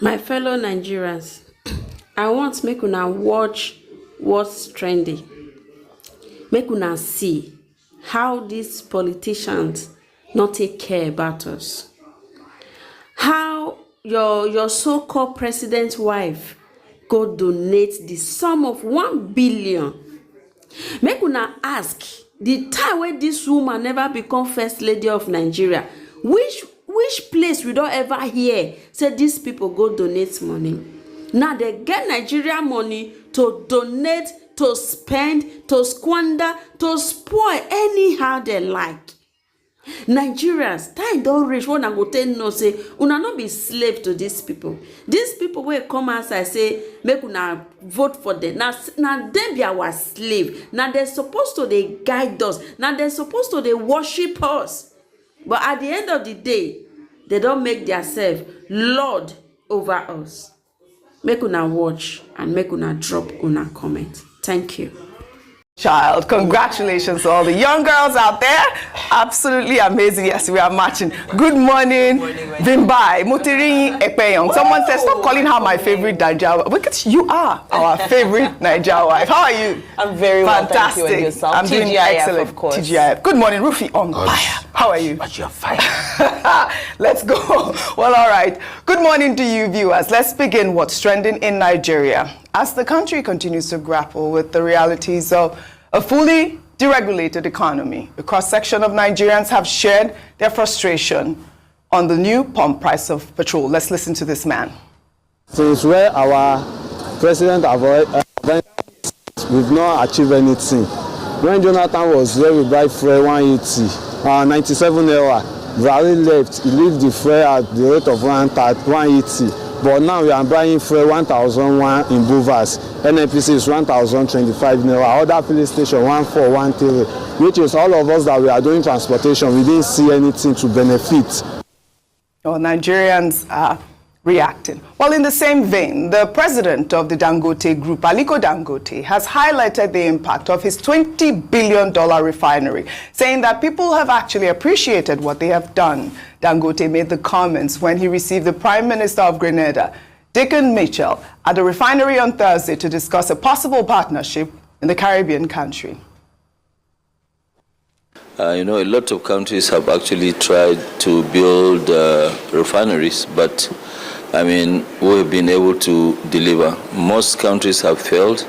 My fellow Nigerians, I want make una watch what's trending. Make una see how these politicians not take care about us. How your so-called president's wife go donate the sum of 1 billion. Make una ask the time when this woman never become first lady of Nigeria, which place we don't ever hear say these people go donate money. Now they get Nigeria money to donate, to spend, to squander, to spoil anyhow they like. Nigerians, time don't reach when I go tell no say una not be slave to these people. These people will come outside say make una vote for them. Now them be our slave. Now they're supposed to they guide us. Now they're supposed to they worship us. But at the end of the day, they don't make themselves Lord over us. Make una watch and make una drop una comment. Thank you. Child, congratulations to all the young girls out there. Absolutely amazing. Yes, we are matching. Good morning, Bimbai, Mutirini Ekpeyong. Someone said, stop calling her my favorite Naija wife. Because you are our favorite Naija wife. How are you? I'm very well, fantastic. Thank you. And yourself? I'm doing excellent. Of course. TGIF. Good morning, Rufi on fire. How are you? But you're fine. Let's go. Well, all right. Good morning to you, viewers. Let's begin what's trending in Nigeria. As the country continues to grapple with the realities of a fully deregulated economy, a cross-section of Nigerians have shared their frustration on the new pump price of petrol. Let's listen to this man. Since where our president we've not achieved anything. When Jonathan was there, we buy fuel 180, 97 naira. Buhari left, he leave the fuel at the rate of 180. But now we are buying fuel 1,001 in Buvas. NNPC is 1,025 naira. Other filling station 1,413, which is all of us that we are doing transportation. We didn't see anything to benefit. Well, Nigerians are reacting. Well, in the same vein, the president of the Dangote Group, Aliko Dangote, has highlighted the impact of his $20 billion refinery, saying that people have actually appreciated what they have done. Dangote made the comments when he received the Prime Minister of Grenada, Dickon Mitchell, at the refinery on Thursday to discuss a possible partnership in the Caribbean country. A lot of countries have actually tried to build refineries, but we've been able to deliver. Most countries have failed.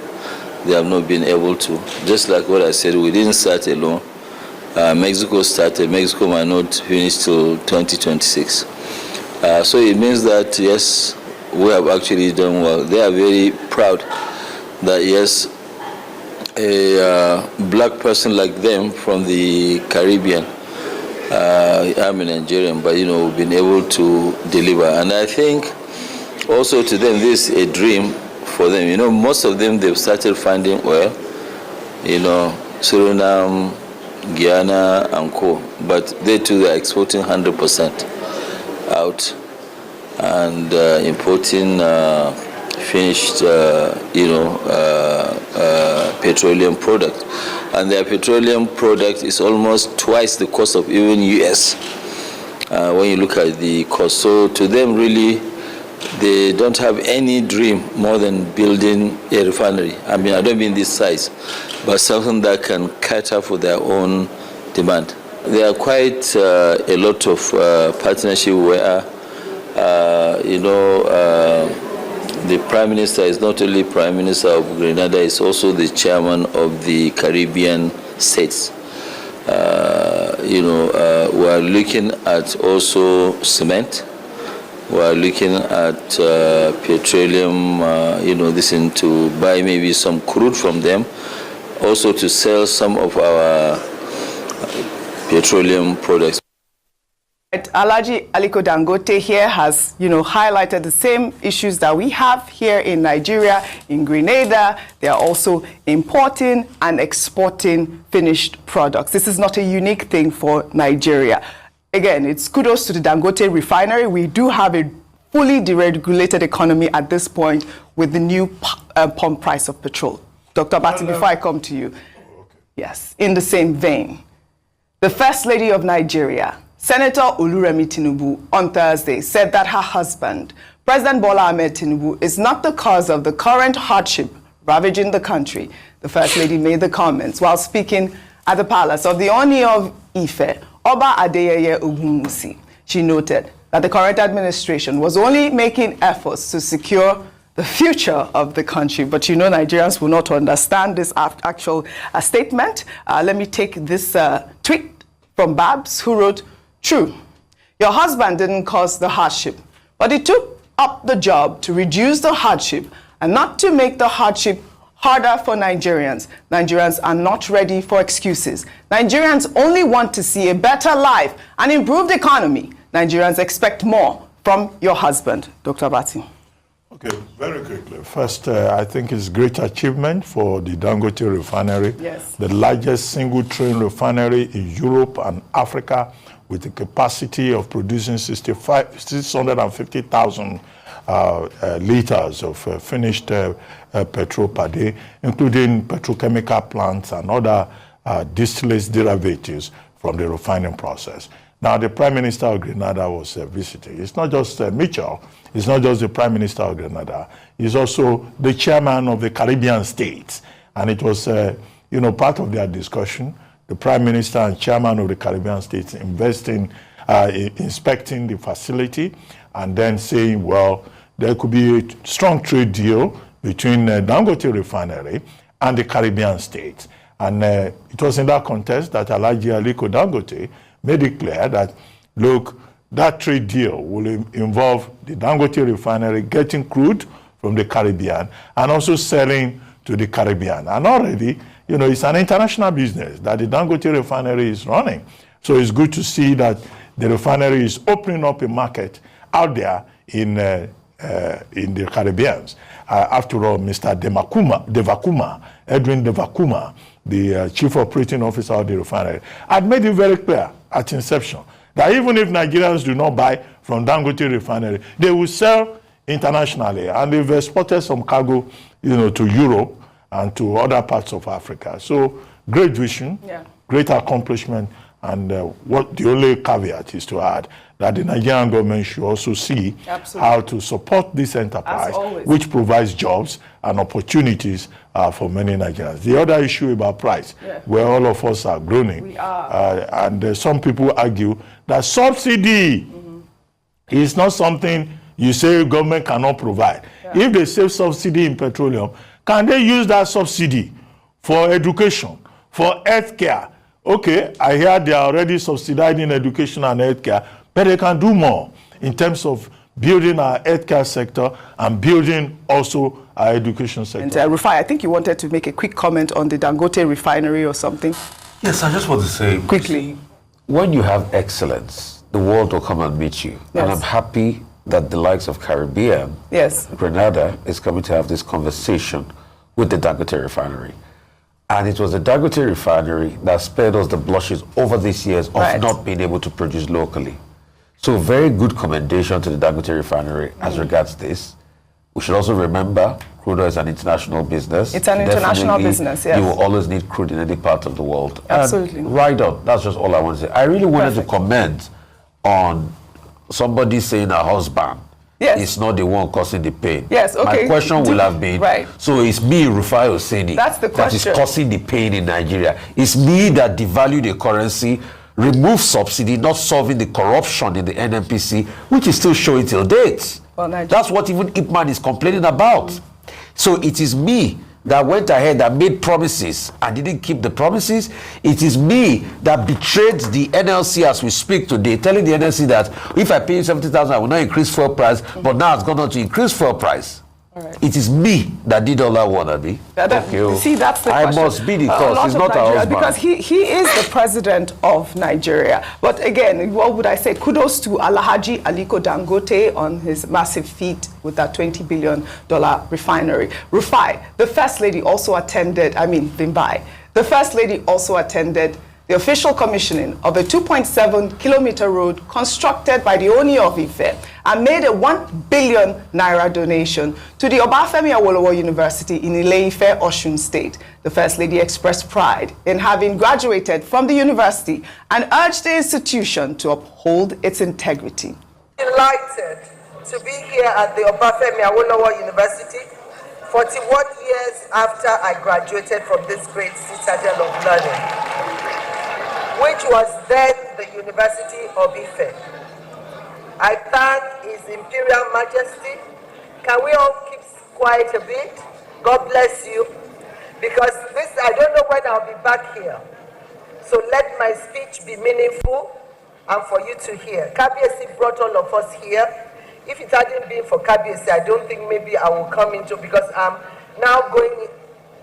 They have not been able to. Just like what I said, we didn't start alone. Mexico started. Mexico might not finish till 2026. So it means that, yes, we have actually done well. They are very proud that, yes, a black person like them from the Caribbean, I'm a Nigerian, but we've been able to deliver. And I think also to them this is a dream for them. Most of them, they've started finding oil, Suriname, Guyana and co, but they too are exporting 100% out and importing finished petroleum product, and their petroleum product is almost twice the cost of even US when you look at the cost. So to them, really, they don't have any dream more than building a refinery. I don't mean this size, but something that can cater for their own demand. There are quite a lot of partnership where, the Prime Minister is not only Prime Minister of Grenada, is also the chairman of the Caribbean states. We are looking at also cement. We are looking at petroleum, to buy maybe some crude from them, also to sell some of our petroleum products. Alhaji Aliko Dangote here has, highlighted the same issues that we have here in Nigeria, in Grenada. They are also importing and exporting finished products. This is not a unique thing for Nigeria. Again, it's kudos to the Dangote refinery. We do have a fully deregulated economy at this point with the new pump price of petrol. Dr. Bati, before I come to you. Yes, in the same vein, the First Lady of Nigeria, Senator Remi Tinubu, on Thursday said that her husband, President Bola Ahmed Tinubu is not the cause of the current hardship ravaging the country. The First Lady made the comments while speaking at the palace of the Oni of Ife, Oba Adeyeye Ogunwusi. She noted that the current administration was only making efforts to secure the future of the country. But you know, Nigerians will not understand this actual statement. Let me take this tweet from Babs, who wrote, "True, your husband didn't cause the hardship, but he took up the job to reduce the hardship and not to make the hardship harder for Nigerians. Nigerians are not ready for excuses. Nigerians only want to see a better life and improved economy. Nigerians expect more from your husband." Dr. Bati. Okay, very quickly. First, I think it's a great achievement for the Dangote refinery. Yes. The largest single train refinery in Europe and Africa, with a capacity of producing 650,000 liters of finished petrol per day, including petrochemical plants and other distillate derivatives from the refining process. Now, the Prime Minister of Grenada was visiting. It's not just Mitchell, it's not just the Prime Minister of Grenada, he's also the chairman of the Caribbean states. And it was, part of their discussion, the Prime Minister and chairman of the Caribbean states inspecting the facility and then saying, well, there could be a strong trade deal between Dangote refinery and the Caribbean states. And it was in that context that Alhaji Aliko Dangote made it clear that, look, that trade deal will involve the Dangote refinery getting crude from the Caribbean and also selling to the Caribbean. And already, it's an international business that the Dangote refinery is running. So it's good to see that the refinery is opening up a market out there in the Caribbean. After all, Mr. Edwin Devakuma, the chief operating officer of the refinery, had made it very clear at inception that even if Nigerians do not buy from Dangote refinery, they will sell internationally, and they've exported some cargo, to Europe and to other parts of Africa. So great vision, great accomplishment, and what the only caveat is to add that the Nigerian government should also see how to support this enterprise, which provides jobs and opportunities for many Nigerians. The other issue about price, where all of us are groaning, we are. And some people argue that subsidy is not something you say government cannot provide. If they save subsidy in petroleum, can they use that subsidy for education, for health care? Okay, I hear they are already subsidizing education and healthcare, but they can do more in terms of building our healthcare sector and building also our education sector. And Rufai, I think you wanted to make a quick comment on the Dangote refinery or something. Yes, I just want to say quickly. When you have excellence, the world will come and meet you. Yes. And I'm happy that the likes of Caribbean, Grenada, is coming to have this conversation with the Dangote refinery. And it was the Dangote refinery that spared us the blushes over these years of not being able to produce locally. So very good commendation to the Dangote refinery as regards this. We should also remember crude oil is an international business. It's an international business, yes. You will always need crude in any part of the world. Absolutely. Right on. That's just all I want to say. I really wanted to comment on somebody saying her husband is not the one causing the pain. Yes, okay. My question will have been, so it's me, Rufai Oseni, that is causing the pain in Nigeria. It's me that devalued the currency, removed subsidy, not solving the corruption in the NNPC, which is still showing till date. Well, that's what even Ipman is complaining about. So it is me that went ahead and made promises and didn't keep the promises. It is me that betrayed the NLC as we speak today, telling the NLC that if I pay you 70,000, I will not increase fuel price, but now it's gone on to increase fuel price. It is me that did all that one, Abi. See, that's the question. I must be the cause. It's not our husband. Because he is the president of Nigeria. But again, what would I say? Kudos to Alhaji Aliko Dangote on his massive feat with that $20 billion refinery. Rufai, the First Lady also attended, Bimbai. The First Lady also attended the official commissioning of a 2.7 kilometer road constructed by the Oni of Ife and made a 1 billion naira donation to the Obafemi Awolowo University in Ile-Ife, Osun State. The First Lady expressed pride in having graduated from the university and urged the institution to uphold its integrity. Delighted to be here at the Obafemi Awolowo University 41 years after I graduated from this great citadel of learning, which was then the University of Ife. I thank His Imperial Majesty. Can we all keep quiet a bit? God bless you. Because this, I don't know when I'll be back here. So let my speech be meaningful and for you to hear. Kabiesi brought all of us here. If it hadn't been for Kabiesi, I don't think maybe I will come into, because I'm now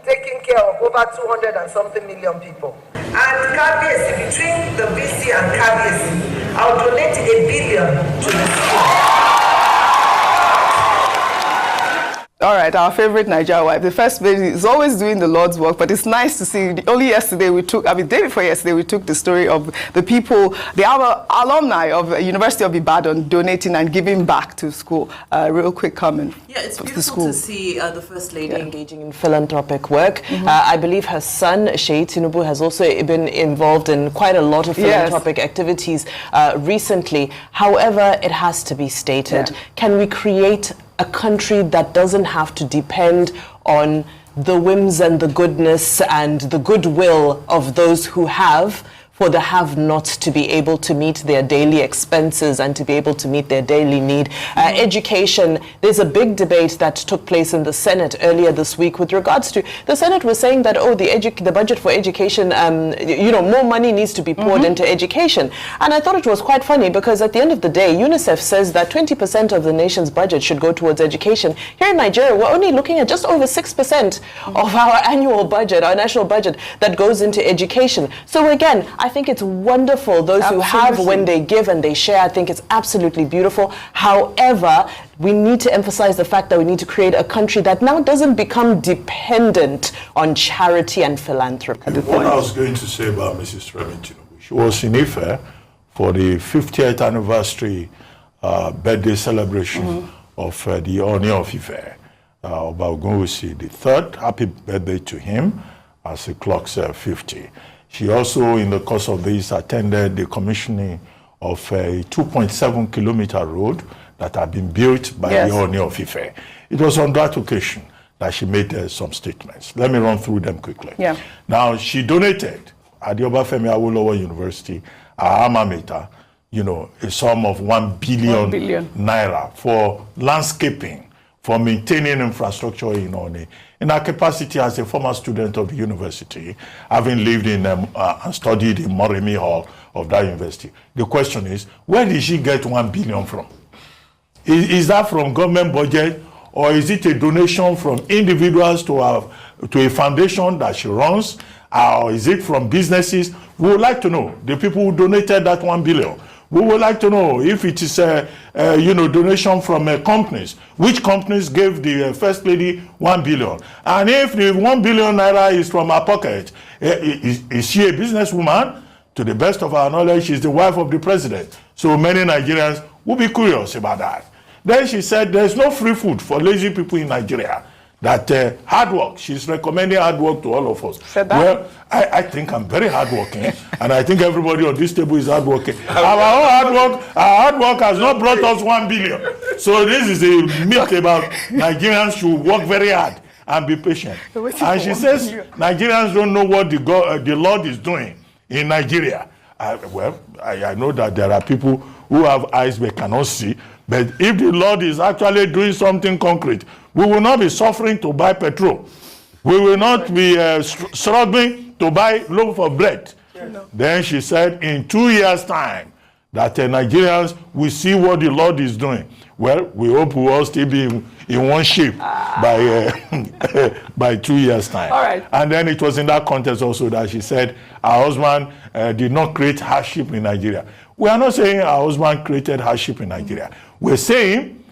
taking care of over 200 and something million people. And Kabiesi, between the VC and Kabiesi, I'll donate $1 billion to the school. All right, our favorite Niger wife. The first lady is always doing the Lord's work, but it's nice to see. Only yesterday day before yesterday, we took the story of the people, the alumni of the University of Ibadan donating and giving back to school. Real quick comment. Yeah, it's beautiful to see the First Lady engaging in philanthropic work. I believe her son, Tinubu, has also been involved in quite a lot of philanthropic activities recently. However, it has to be stated, can we create a country that doesn't have to depend on the whims and the goodness and the goodwill of those who have, for the have-nots to be able to meet their daily expenses and to be able to meet their daily need. Education, there's a big debate that took place in the Senate earlier this week with regards to, the Senate was saying that, the budget for education, more money needs to be poured into education. And I thought it was quite funny, because at the end of the day, UNICEF says that 20% of the nation's budget should go towards education. Here in Nigeria, we're only looking at just over 6% of our annual budget, our national budget, that goes into education. So again, I think it's wonderful, those who have, when they give and they share, I think it's absolutely beautiful. However, we need to emphasize the fact that we need to create a country that now doesn't become dependent on charity and philanthropy. What I was going to say about Mrs. Remi Tinubu, she was in Ife for the 50th anniversary birthday celebration of the Oni of Ife, Obagunwusi the third. Happy birthday to him as he clocks 50. She also, in the course of this, attended the commissioning of a 2.7 kilometer road that had been built by the Oni of Ife. It was on that occasion that she made some statements. Let me run through them quickly. Now, she donated at the Obafemi Awolowo University, our alma mater, a sum of 1 billion naira for landscaping, for maintaining infrastructure in Oni. In her capacity as a former student of the university, having lived in and studied in Remi Hall of that university, the question is, where did she get 1 billion from? Is that from government budget, or is it a donation from individuals to a foundation that she runs, or is it from businesses? We would like to know the people who donated that 1 billion. We would like to know if it is a donation from companies. Which companies gave the First Lady 1 billion? And if the 1 billion naira is from her pocket, is she a businesswoman? To the best of our knowledge, she's the wife of the president. So many Nigerians will be curious about that. Then she said there's no free food for lazy people in Nigeria. That hard work, she's recommending hard work to all of us. Well, I think I'm very hardworking, and I think everybody on this table is hardworking. Our hard work has not brought us 1 billion. So this is a myth about Nigerians should work very hard and be patient. And she says Nigerians don't know what the Lord is doing in Nigeria. I know that there are people who have eyes but cannot see, but if the Lord is actually doing something concrete, we will not be suffering to buy petrol. We will not be struggling to buy loaf of bread. Then she said, in 2 years' time, that Nigerians will see what the Lord is doing. Well, we hope we will all still be in one shape by 2 years' time. All right. And then it was in that context also that she said her husband did not create hardship in Nigeria. We are not saying her husband created hardship in Nigeria. We're saying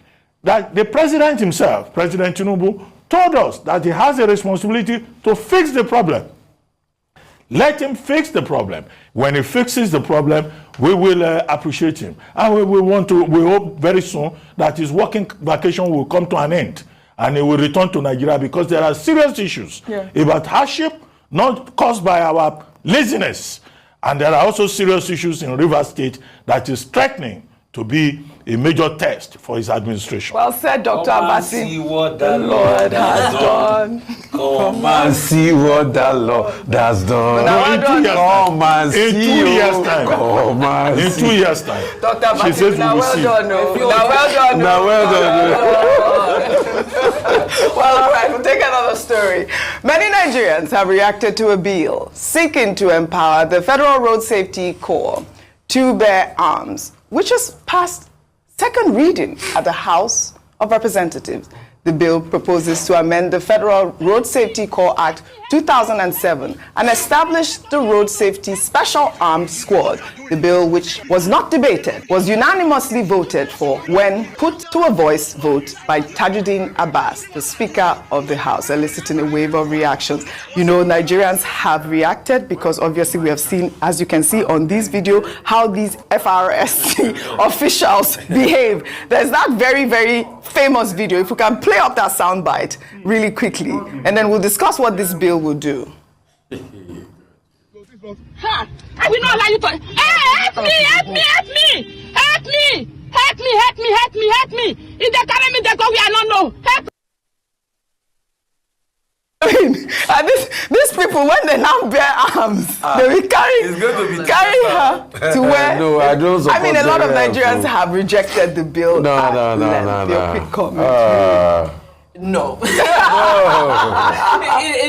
that the president himself, President Tinubu, told us that he has a responsibility to fix the problem. Let him fix the problem. When he fixes the problem, we will appreciate him. And we hope very soon that his working vacation will come to an end and he will return to Nigeria, because there are serious issues about hardship not caused by our laziness. And there are also serious issues in Rivers State that is threatening to be a major test for his administration. Well said, Dr. Abasi. See what the Lord has done. Come and see what the Lord has done. Come and see. In 2 years' time. Come and in see. 2 years' time. Dr. Abasi, she says now we will well see. done. Now well done. Now well done. Well, all right, we'll take another story. Many Nigerians have reacted to a bill seeking to empower the Federal Road Safety Corps to bear arms, which has passed second reading at the House of Representatives. The bill proposes to amend the Federal Road Safety Corps Act 2007 and establish the Road Safety Special Armed Squad. The bill, which was not debated, was unanimously voted for when put to a voice vote by Tajuddin Abbas, the Speaker of the House, eliciting a wave of reactions. You know, Nigerians have reacted because obviously we have seen, as you can see on this video, how these FRSC officials behave. There's that very, very famous video. If we can play up that soundbite really quickly, and then we'll discuss what this bill will do. I will not allow you to. Help me! Help me! Help me! Help me! Help me! Help me! Help me! Help me! If they carry me, they go where I don't know. Help! I mean, these people, when they now bear arms, they will carry her to where. No, I don't. I mean, a lot of Nigerians have rejected the bill. No. Your quick comment. No.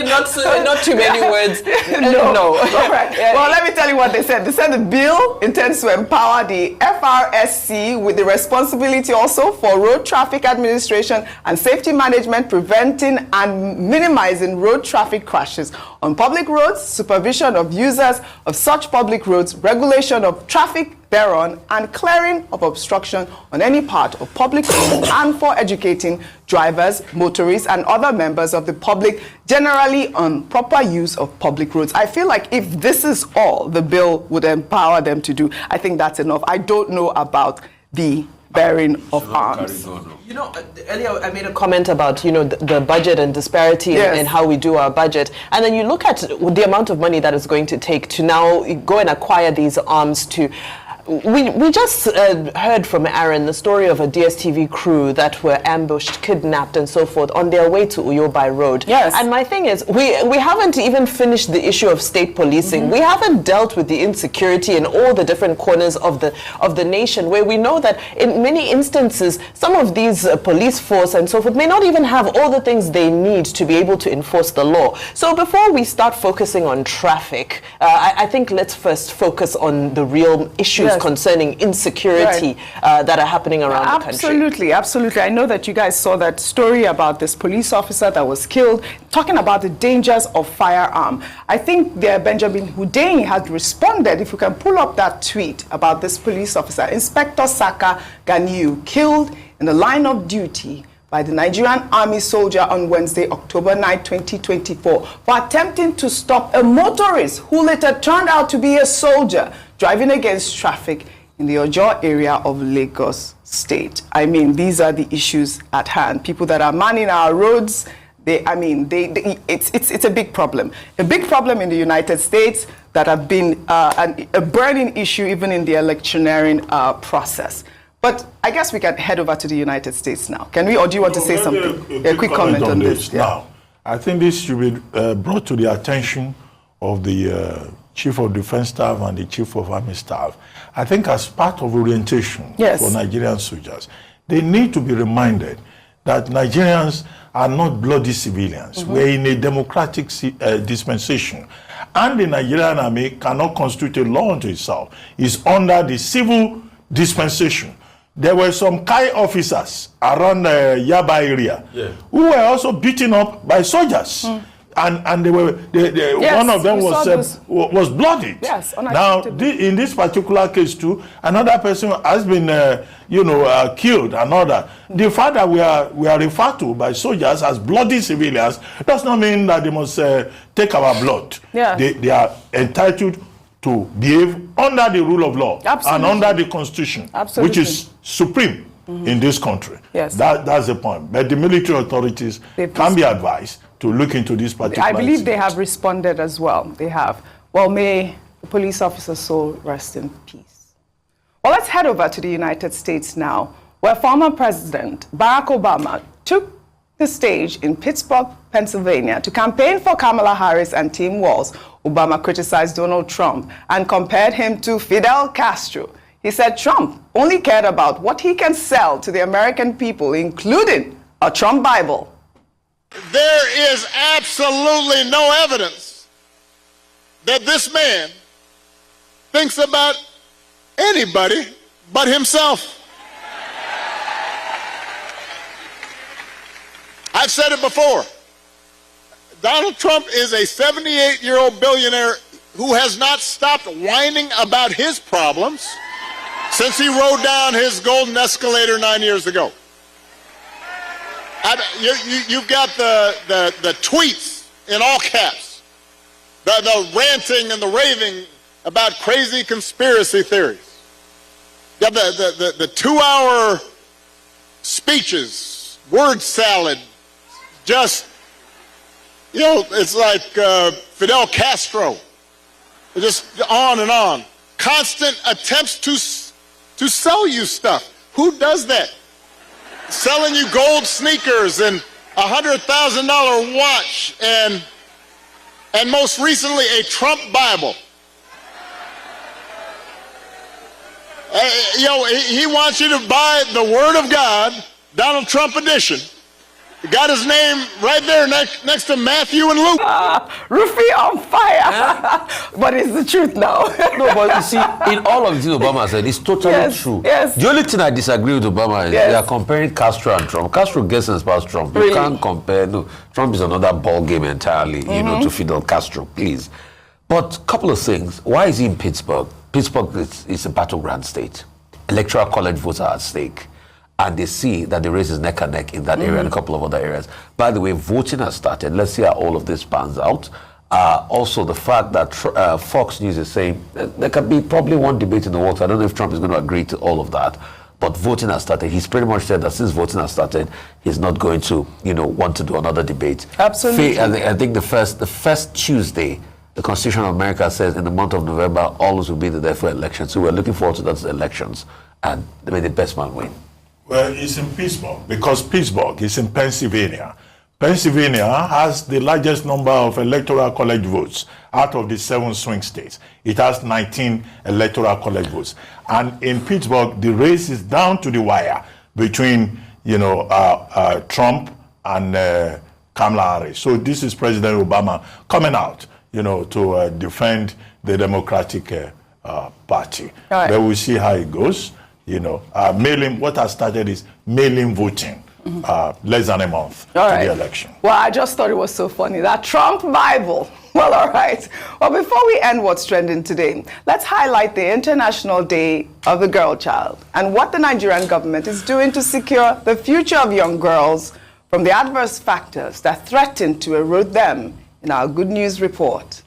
Not too many words. No. All right. Well, let me tell you what they said. They said the bill intends to empower the FRSC with the responsibility also for road traffic administration and safety management, preventing and minimizing road traffic crashes on public roads, supervision of users of such public roads, regulation of traffic thereon, and clearing of obstruction on any part of public roads, and for educating drivers, motorists, and other members of the public generally on proper use of public roads. I feel like if this is all the bill would empower them to do, I think that's enough. I don't know about the bearing of arms. You know, earlier I made a comment about, you know, the budget and disparity and how we do our budget. And then you look at the amount of money that is going to take to now go and acquire these arms to... We just heard from Aaron the story of a DSTV crew that were ambushed, kidnapped, and so forth on their way to Uyo by road. Yes. And my thing is, we haven't even finished the issue of state policing. We haven't dealt with the insecurity in all the different corners of the nation, where we know that in many instances, some of these police force and so forth may not even have all the things they need to be able to enforce the law. So before we start focusing on traffic, I think let's first focus on the real issues concerning insecurity that are happening around the country. Absolutely. I know that you guys saw that story about this police officer that was killed, talking about the dangers of firearm. I think Benjamin Hundeyin has responded. If you can pull up that tweet about this police officer, Inspector Saka Ganiu, killed in the line of duty by the Nigerian Army soldier on Wednesday, October 9, 2024, for attempting to stop a motorist who later turned out to be a soldier driving against traffic in the Ojo area of Lagos State. I mean, these are the issues at hand. People that are manning our roads, it's a big problem. A big problem in the United States that have been a burning issue even in the electioneering process. But I guess we can head over to the United States now. Can we, or do you want to say something? A quick comment on this. Now, I think this should be brought to the attention of the Chief of Defense Staff and the Chief of Army Staff. I think as part of orientation for Nigerian soldiers, they need to be reminded that Nigerians are not bloody civilians. We're in a democratic dispensation. And the Nigerian army cannot constitute a law unto itself. It's under the civil dispensation. There were some Kai officers around the Yaba area who were also beaten up by soldiers. And they were one of them was bloodied. Yes, now in this particular case too, another person has been killed. Another. The fact that we are referred to by soldiers as bloody civilians does not mean that they must take our blood. They are entitled to behave under the rule of law and under the Constitution, which is supreme in this country. That's the point. But the military authorities can be advised to look into this particular I believe incident. they have responded as well. They have. Well, may the police officer's soul rest in peace. Well, let's head over to the United States now, where former President Barack Obama took the stage in Pittsburgh, Pennsylvania, to campaign for Kamala Harris and Tim Walz. Obama criticized Donald Trump and compared him to Fidel Castro. He said Trump only cared about what he can sell to the American people, including a Trump Bible. There is absolutely no evidence that this man thinks about anybody but himself. I've said it before. Donald Trump is a 78-year-old billionaire who has not stopped whining about his problems since he rode down his golden escalator 9 years ago. You've got the tweets in all caps, the ranting and the raving about crazy conspiracy theories. You got the 2-hour speeches, word salad, just, you know, it's like Fidel Castro, just on and on. Constant attempts to sell you stuff. Who does that? Selling you gold sneakers and $100,000 watch and most recently a Trump Bible. You know, he wants you to buy the Word of God, Donald Trump edition. Got his name right there next to Matthew and Luke. Rufy on fire. But it's the truth now. No, but you see, in all of this Obama said, it's totally true. Yes. The only thing I disagree with Obama is they are comparing Castro and Trump. Castro gets and past Trump. You can't compare. No, Trump is another ball game entirely, you know, to Fidel Castro, please. But a couple of things. Why is he in Pittsburgh? Pittsburgh is a battleground state. Electoral college votes are at stake. And they see that the race is neck and neck in that area and a couple of other areas. By the way, voting has started. Let's see how all of this pans out. Also, the fact that Fox News is saying there can be probably one debate in the works. I don't know if Trump is going to agree to all of that. But voting has started. He's pretty much said that since voting has started, he's not going to, you know, want to do another debate. Absolutely. I think the first Tuesday, the Constitution of America says in the month of November, all those will be there for elections. So we're looking forward to those elections. And may the best man win. Well, it's in Pittsburgh, because Pittsburgh is in Pennsylvania. Pennsylvania has the largest number of electoral college votes out of the 7 swing states. It has 19 electoral college votes. And in Pittsburgh, the race is down to the wire between, you know, Trump and Kamala Harris. So this is President Obama coming out, you know, to defend the Democratic Party. Right. But we'll see how it goes. You know, mail-in, what has started is mail-in voting, less than a month to the election. Well, I just thought it was so funny, that Trump Bible. Well, all right. Well, before we end what's trending today, let's highlight the International Day of the Girl Child and what the Nigerian government is doing to secure the future of young girls from the adverse factors that threaten to erode them in our Good News report.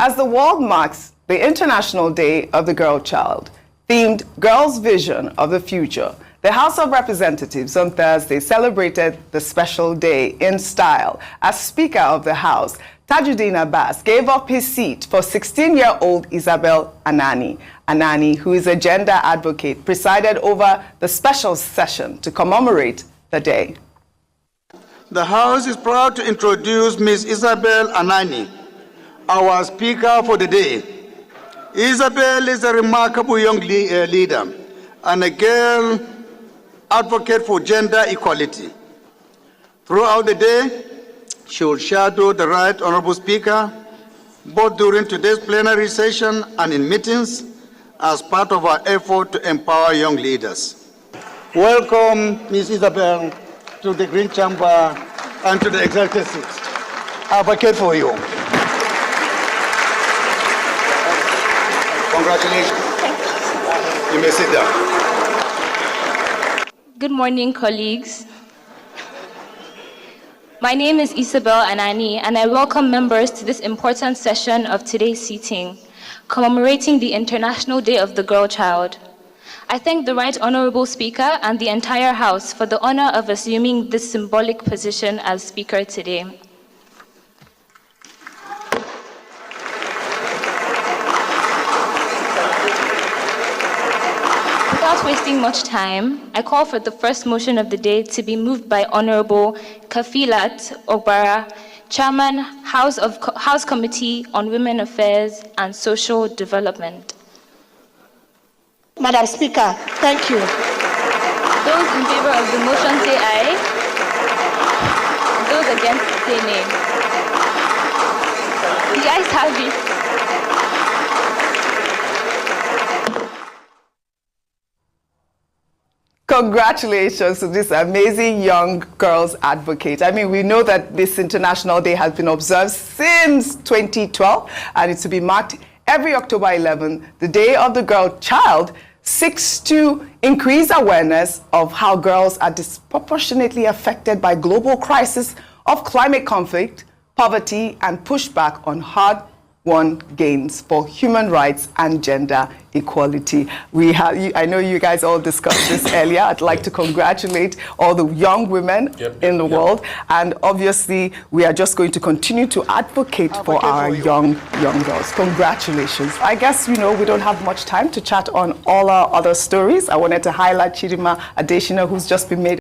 As the world marks the International Day of the Girl Child, themed Girls' Vision of the Future, the House of Representatives on Thursday celebrated the special day in style as Speaker of the House. Tajuddin Abbas gave up his seat for 16-year-old Isabel Anani. Anani, who is a gender advocate, presided over the special session to commemorate the day. The House is proud to introduce Ms. Isabel Anani, our Speaker for the day. Isabel is a remarkable young leader and a girl advocate for gender equality. Throughout the day, she will shadow the Right Honorable Speaker, both during today's plenary session and in meetings, as part of our effort to empower young leaders. Welcome, Ms. Isabel, to the Green Chamber and to the executive seat. I advocate for you. Congratulations. You may sit down. Good morning, colleagues. My name is Isabel Anani, and I welcome members to this important session of today's sitting, commemorating the International Day of the Girl Child. I thank the Right Honorable Speaker and the entire House for the honor of assuming this symbolic position as Speaker today. Without wasting much time, I call for the first motion of the day to be moved by Honorable Kafilat Ogbara, Chairman, House Committee on Women Affairs and Social Development. Madam Speaker, thank you. Those in favor of the motion say aye. Those against say nay. The ayes have it. Congratulations to this amazing young girls advocate. I mean, we know that this International Day has been observed since 2012, and it's to be marked every October 11th, the Day of the Girl Child, seeks to increase awareness of how girls are disproportionately affected by global crisis of climate conflict, poverty, and pushback on hard-won gains for human rights and gender equality. I know you guys all discussed this earlier. I'd like to congratulate all the young women in the world, and obviously we are just going to continue to advocate for our young girls. Congratulations. I guess, we don't have much time to chat on all our other stories. I wanted to highlight Chidima Adesina, who's just been made